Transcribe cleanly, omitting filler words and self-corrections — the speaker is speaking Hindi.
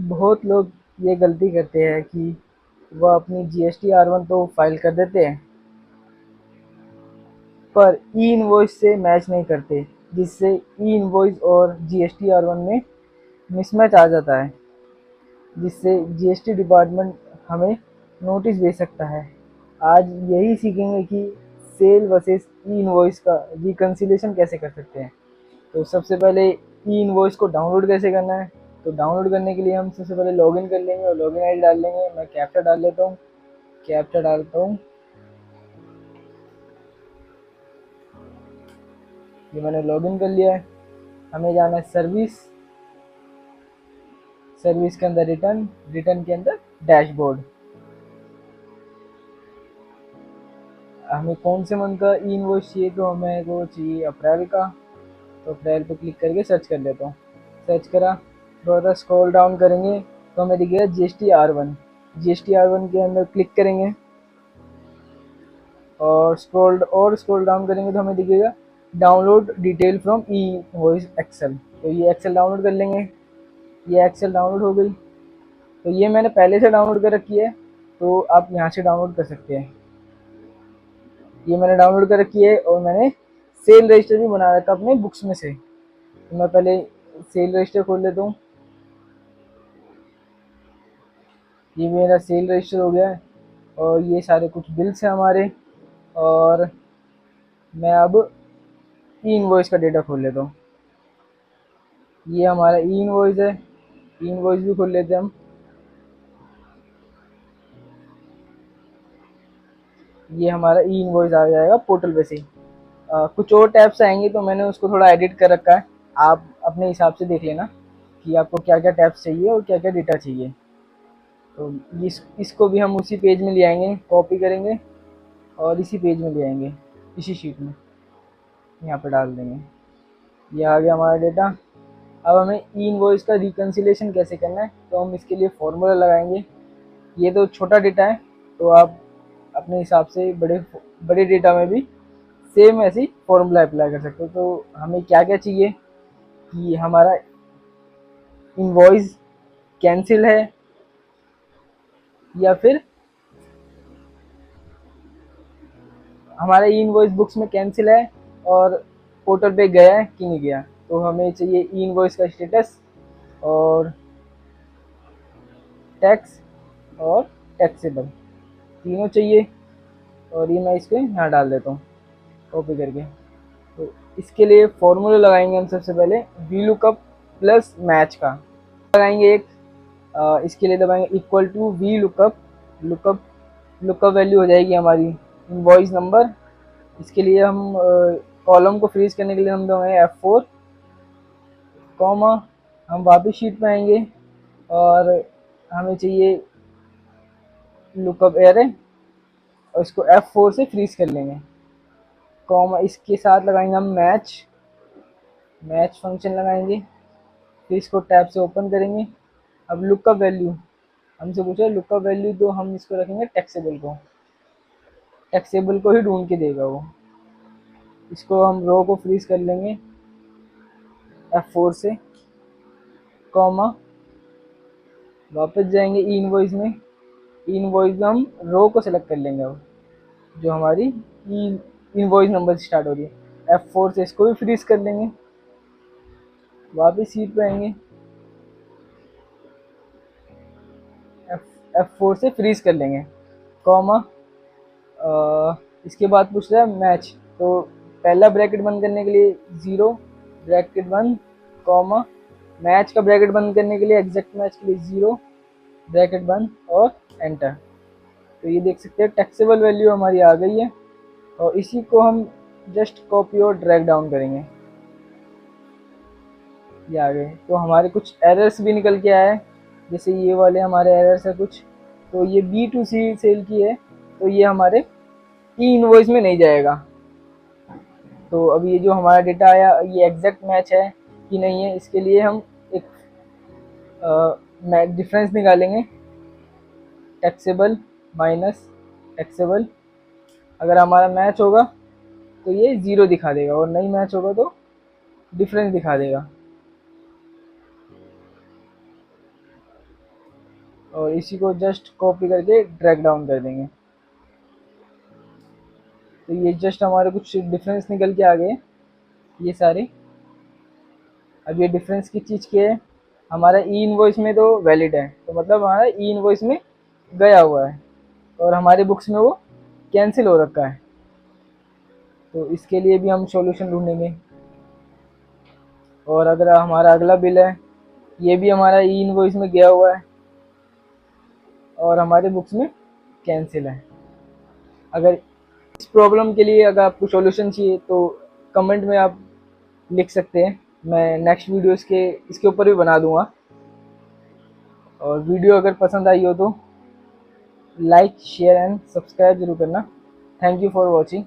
बहुत लोग ये गलती करते हैं कि वह अपनी GST-R1 तो फाइल कर देते हैं, पर ई इनवॉइस से मैच नहीं करते, जिससे ई इनवॉइस और GST-R1 में मिसमैच आ जाता है, जिससे GST डिपार्टमेंट हमें नोटिस भेज सकता है। आज यही सीखेंगे कि सेल वर्सेस ई इनवॉइस का रिकन्सिलेशन कैसे कर सकते हैं। तो सबसे पहले ई इनवॉइस को डाउनलोड कैसे करना है। तो डाउनलोड करने के लिए हम सबसे पहले लॉगिन कर लेंगे और लॉगिन आईडी डाल लेंगे। मैं कैप्चा डाल लेता हूँ, कैप्चा डालता हूँ। ये मैंने लॉगिन कर लिया है। हमें जाना है सर्विस, सर्विस के अंदर रिटर्न, रिटर्न के अंदर डैशबोर्ड। हमें कौन से मंथ का ई इनवॉइस चाहिए, तो हमें को चाहिए अप्रैल का। तो अप्रैल पे क्लिक करके सर्च कर लेता हूँ। सर्च करा, थोड़ा सा स्क्रॉल डाउन करेंगे तो हमें दिखेगा GST-R1। GST-R1 के अंदर क्लिक करेंगे और स्क्रॉल डाउन करेंगे तो हमें दिखेगा download detail from e invoice excel. तो ये एक्सेल डाउनलोड कर लेंगे। ये एक्सेल डाउनलोड हो गई। तो ये मैंने पहले से डाउनलोड कर रखी है, तो आप यहाँ से डाउनलोड कर सकते हैं। ये मैंने डाउनलोड कर रखी है और मैंने सेल रजिस्टर भी बना रखा अपने बुक्स में से। तो मैं पहले सेल रजिस्टर खोल लेता हूँ। ये मेरा सेल रजिस्टर हो गया है और ये सारे कुछ बिल्स हैं हमारे। और मैं अब ई इनवॉइस का डेटा खोल लेता हूँ। ये हमारा ई इनवॉइस है, ई इनवॉइस भी खोल लेते हैं हम। ये हमारा ई इनवॉइस आ जाएगा पोर्टल पे से ही। कुछ और टैब्स आएंगे तो मैंने उसको थोड़ा एडिट कर रखा है, आप अपने हिसाब से देख लेना कि आपको क्या क्या टैब्स चाहिए और क्या क्या डेटा चाहिए। तो इसको भी हम उसी पेज में ले आएंगे, कॉपी करेंगे और इसी पेज में ले आएंगे, इसी शीट में यहाँ पे डाल देंगे। ये आ गया हमारा डेटा। अब हमें ई इनवॉइस का रिकन्सिलेशन कैसे करना है, तो हम इसके लिए फॉर्मूला लगाएंगे। ये तो छोटा डेटा है, तो आप अपने हिसाब से बड़े बड़े डेटा में भी सेम ऐसी फॉर्मूला अप्लाई कर सकते हो। तो हमें क्या क्या चाहिए कि हमारा इनवॉइस कैंसिल है या फिर हमारा ई इनवॉइस बुक्स में कैंसिल है और पोर्टल पे गया है कि नहीं गया। तो हमें चाहिए ई इनवॉइस का स्टेटस और टैक्स और टैक्सेबल, तीनों चाहिए। और ये मैं इसको यहाँ डाल देता हूँ कॉपी करके। तो इसके लिए फॉर्मूला लगाएंगे हम सबसे पहले वी लुकअप प्लस मैच का लगाएंगे एक। इसके लिए दबाएंगे equal to V lookup. Lookup lookup value हो जाएगी हमारी इनवॉइस नंबर। इसके लिए हम कॉलम को फ्रीज करने के लिए हम दबाएंगे F4 कॉमा। हम वापस शीट पे आएंगे और हमें चाहिए लुकअप एरे और इसको F4 से फ्रीज कर लेंगे कॉमा। इसके साथ लगाएंगे हम मैच, मैच फंक्शन लगाएंगे। फिर इसको टैब से ओपन करेंगे। अब लुकअप वैल्यू हमसे पूछा, लुकअप वैल्यू तो हम इसको रखेंगे टैक्सेबल को, टैक्सेबल को ही ढूंढ के देगा वो। इसको हम रो को फ्रीज कर लेंगे F4 से कॉमा। वापस जाएंगे ई इनवॉइस में। ई इनवॉइस में हम रो को सेलेक्ट कर लेंगे अब, जो हमारी ई इनवॉइस नंबर से स्टार्ट हो रही है। F4 से इसको भी फ्रीज कर लेंगे। वापस सीट पे आएंगे, F4 से फ्रीज कर लेंगे कॉमा। इसके बाद पूछ रहा है मैच, तो पहला ब्रैकेट बंद करने के लिए 0 ब्रैकेट बंद कॉमा। मैच का ब्रैकेट बंद करने के लिए एग्जैक्ट मैच के लिए 0 ब्रैकेट बंद और एंटर। तो ये देख सकते हैं टैक्सेबल वैल्यू हमारी आ गई है और इसी को हम जस्ट कॉपी और ड्रैग डाउन करेंगे। ये आ गए। तो हमारे कुछ एरर्स भी निकल के आए, जैसे ये वाले हमारे एरर्स है कुछ। तो ये B2C सेल की है, तो ये हमारे ई इनवॉइस में नहीं जाएगा। तो अब ये जो हमारा डेटा आया ये एग्जैक्ट मैच है कि नहीं है, इसके लिए हम एक डिफरेंस निकालेंगे टैक्सेबल माइनस टैक्सेबल। अगर हमारा मैच होगा तो ये 0 दिखा देगा और नहीं मैच होगा तो डिफरेंस दिखा देगा। और इसी को जस्ट कॉपी करके ड्रैग डाउन कर देंगे। तो ये जस्ट हमारे कुछ डिफरेंस निकल के आ गए ये सारे। अब ये डिफरेंस की चीज़ क्या है, हमारा ई इनवॉइस में तो वैलिड है, तो मतलब हमारा ई इनवॉइस में गया हुआ है और हमारे बुक्स में वो कैंसिल हो रखा है। तो इसके लिए भी हम सॉल्यूशन ढूंढेंगे। और अगर हमारा अगला बिल है, ये भी हमारा ई इनवॉइस में गया हुआ है और हमारे बुक्स में कैंसिल है। अगर इस प्रॉब्लम के लिए अगर आपको सॉल्यूशन चाहिए तो कमेंट में आप लिख सकते हैं, मैं नेक्स्ट वीडियो इसके ऊपर भी बना दूंगा। और वीडियो अगर पसंद आई हो तो लाइक शेयर एंड सब्सक्राइब जरूर करना। Thank you for watching.